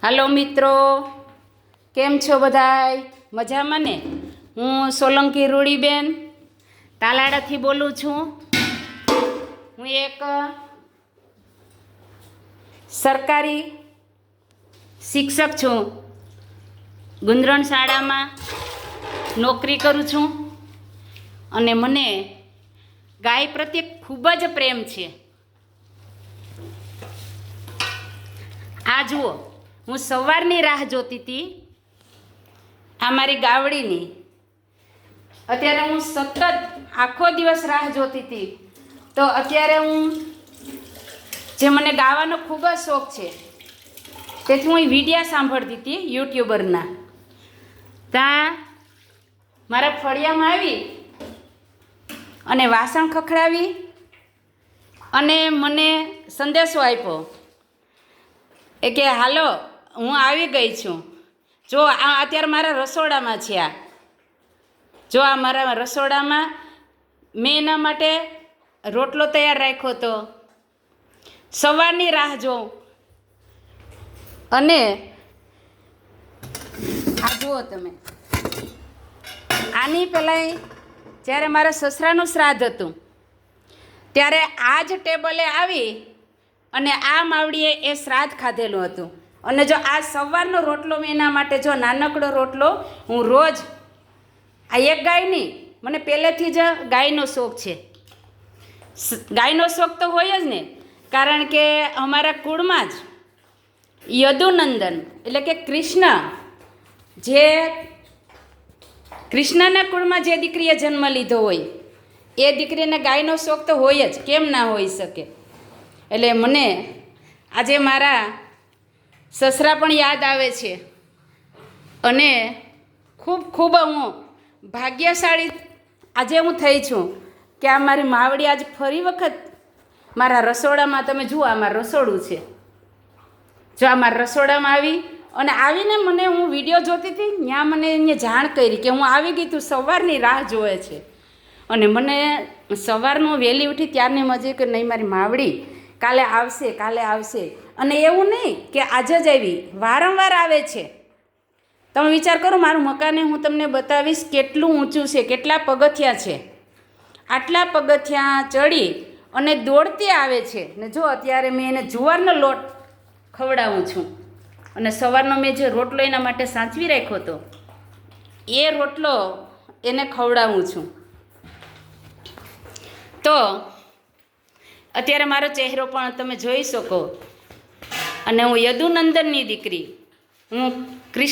હાલો મિત્રો, કેમ છો બધાય? મજામાં ને? હું સોલંકી રૂડીબેન તાલાડાથી બોલું છું. હું એક સરકારી શિક્ષક છું. ગુંદરણ શાળામાં નોકરી કરું છું અને મને ગાય પ્રત્યે ખૂબ જ પ્રેમ છે. આ જુઓ, હું સવારની રાહ જોતી હતી આ મારી ગાવડીની. અત્યારે હું સતત આખો દિવસ રાહ જોતી હતી. તો અત્યારે જે મને ગાવાનો ખૂબ જ શોખ છે, તેથી હું વિડીયા સાંભળતી હતી યુટ્યુબરના. ત્યાં મારા ફળિયામાં આવી અને વાસણ ખખડાવી અને મને સંદેશો આપ્યો કે હાલો, હું આવી ગઈ છું. જો આ અત્યારે મારા રસોડામાં છે. જો આ મારા રસોડામાં મેં એના માટે રોટલો તૈયાર રાખ્યો હતો. સવારની રાહ જોઉં અને આ જુઓ તમે, આની પહેલાં જ્યારે મારા સસરાનું શ્રાદ્ધ હતું ત્યારે આ જ ટેબલે આવી અને આ માવડીએ એ શ્રાદ્ધ ખાધેલું હતું. અને જો આ સવારનો રોટલો મેં એના માટે, જો નાનકડો રોટલો, હું રોજ આ એક ગાય નહીં, મને પહેલેથી જ ગાયનો શોખ છે. ગાયનો શોખ તો હોય જ ને, કારણ કે અમારા કુળમાં જ યદુનંદન એટલે કે કૃષ્ણના કુળમાં જે દીકરીએ જન્મ લીધો હોય એ દીકરીને ગાયનો શોખ તો હોય જ, કેમ ના હોઈ શકે. એટલે મને આજે મારા સસરા પણ યાદ આવે છે અને ખૂબ ખૂબ હું ભાગ્યશાળી આજે હું થઈ છું કે આ મારી માવડી આજ ફરી વખત મારા રસોડામાં, તમે જુઓ આ મારું રસોડું છે. જો આ મારા રસોડામાં આવી અને આવીને મને, હું વિડીયો જોતી હતી ત્યાં મને એને જાણ કરી કે હું આવી ગઈ, તું સવારની રાહ જોવે છે. અને મને સવારમાં વહેલી ઉઠી ત્યારની મજા કે નહીં, મારી માવડી કાલે આવશે, કાલે આવશે. અને એવું નહીં કે આજે જ આવી, વારંવાર આવે છે. તમે વિચાર કરો, મારું મકાને હું તમને બતાવીશ કેટલું ઊંચું છે, કેટલા પગથિયાં છે. આટલા પગથિયાં ચડી અને દોડતી આવે છે. ને જો અત્યારે મેં એને જુવારનો લોટ ખવડાવું છું અને સવારનો મેં જે રોટલો એના માટે સાચવી રાખ્યો હતો એ રોટલો એને ખવડાવું છું. તો અત્યારે મારો ચહેરો પણ તમે જોઈ શકો. અને હું યદુનંદનની દીકરી, હું કૃષ્ણ